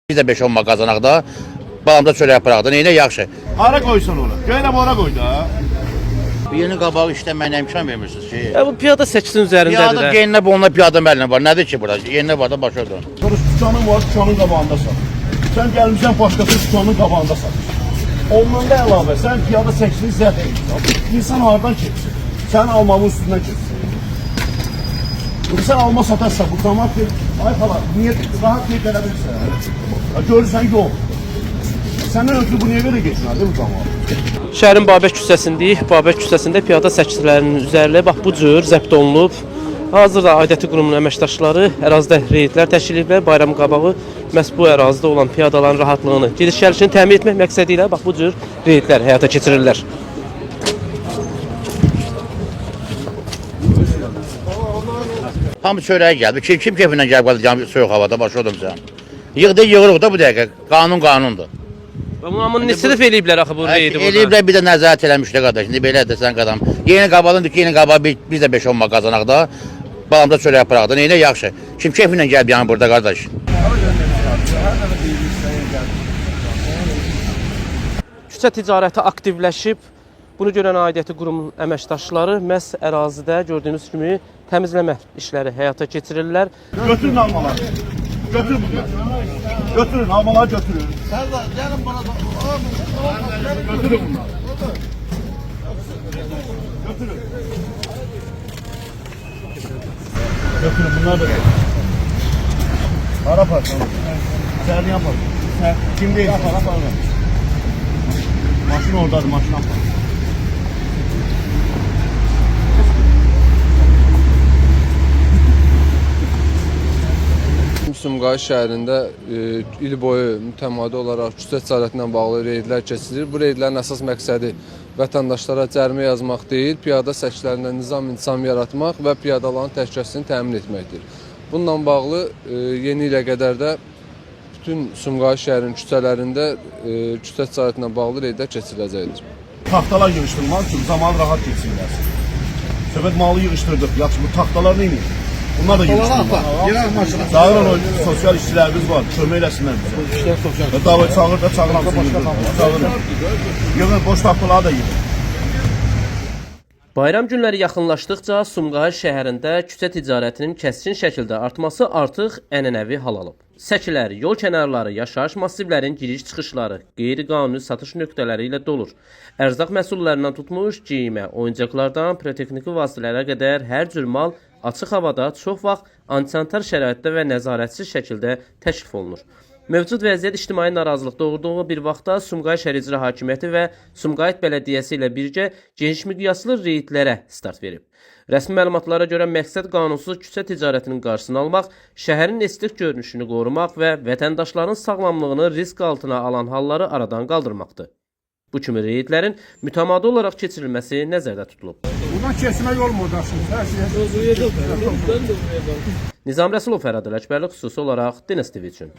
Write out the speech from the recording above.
Biz də 5-10 manat qazanaq da, balamda çörək yaparaq da, neynə yaxşı. Hara qoysan ora? Göynəm ora qoy da. Yeni qabağı işləməyinə imkan vermirsiniz ki. Bu piyada seçsin üzərindədir. Piyada geninə bu, onunla piyada məlinə var. Nədir ki burada? Yeninə var da başa dön. Sonra dükanın var, dükanın qabağında sat. Sən gəlmişsən başqası dükanın qabağında satır. Ondan da əlavə, sən piyada seçdin, zəhv edirsən. İnsan hardan keçsin? Sən almamın üstündən keçsin. Sən alma satarsan, bu zaman ki, ay xala, niyə rahat niyə gələ bilirsən? Görürsən, yox. Səndən ötürü bu niyə belə geçinər, bu zaman? Şəhərin Babək küçəsindəyik. Babək küçəsində piyada səkilərinin üzərində bax bu cür zəbt olunub. Hazırda aidiyyəti qurumunun əməkdaşları ərazidə reydlər təşkil ediblər. Bayram qabağı məhz bu ərazidə olan piyadaların rahatlığını, gediş-gəlişini təmin etmək məqsədi ilə bax bu cür reydlər həyata keçirirlər. Hamı çörəyə gəldi. Kim kefindən gəlib qalacaq soyuq havada, başa dön sən. Yığırıq da bu dəqiqə. Qanun. Amma nisrif eləyiblər axı bu reydi burada. Eləyiblər, bir də nəzarət eləmişlər qardaş. İndi belə desən qadam. Yeni qabalındır ki, yeni qabağı biz də 5-10 manat qazanaq da, balamda çörək yaparaq da, neynə yaxşı. Kim kefindən gəlib yəni burada qardaş. Küçə ticarəti aktivləşib. Bunu görən aidiyyəti qurumunun əməkdaşları məhz ərazidə gördüyünüz kimi təmizləmə işləri həyata keçirirlər. Götürün almaları. Götür bunları. Götürün, almaları götürün. Serdar, gelin bana da. Götürün bunları. Götürün. Götürün bunları da. Para parça. Sen yapar. Kim değil? Maşın oradadır, maşın yapar. Sumqayıt şəhərində il boyu mütəmadi olaraq küçə ticarətinə bağlı reydlər keçirilir. Bu reydlərin əsas məqsədi vətəndaşlara cərimə yazmaq deyil, piyada səkilərində nizam-intizam yaratmaq və piyadaların təhlükəsizliyini təmin etməkdir. Bununla bağlı yeni ilə qədər də bütün Sumqayıt şəhərinin küçələrində küçə ticarətinə bağlı reydlər keçiriləcəkdir. Taxtalar yığışdırmaq üçün zaman rahat geçsinlər. Söhbət malı yığışdırdıq. Yaxşı, bu taxtalar neymiş? Bunlar da yığışdırmaq. Çağırın o sosial işçilərimiz var, kömək eləsinlər bizə. Davay çağır da çağıran yığın, boş taxtaları da yığın. Bayram günləri yaxınlaşdıqca Sumqayıt şəhərində küçə ticarətinin kəskin şəkildə artması artıq ənənəvi hal alıb. Səkilər, yol kənarları, yaşayış massivlərin giriş-çıxışları, qeyri-qanuni satış nöqtələri ilə dolur. Ərzaq məhsullarından tutmuş, geyimə, oyuncaqlardan, pirotexniki vasitələrə qədər hər cür mal açıq havada çox vaxt antisanitar şəraitdə və nəzarətsiz şəkildə təklif olunur. Mövcud vəziyyət ictimai narazılıq doğurduğu bir vaxtda Sumqayıt şəhər icra hakimiyyəti və Sumqayıt Bələdiyyəsi ilə birgə geniş miqyaslı reydlərə start verib. Rəsmi məlumatlara görə məqsəd qanunsuz küçə ticarətinin qarşısını almaq, şəhərin estetik görünüşünü qorumaq və vətəndaşların sağlamlığını risk altına alan halları aradan qaldırmaqdır. Bu kimi reydlərin mütəmadi olaraq keçirilməsi nəzərdə tutulub. Buradan keçmək olmur aslında. Nizam Rəsulov, Fərad Ələkbərli, xüsusi olaraq Deniz TV üçün.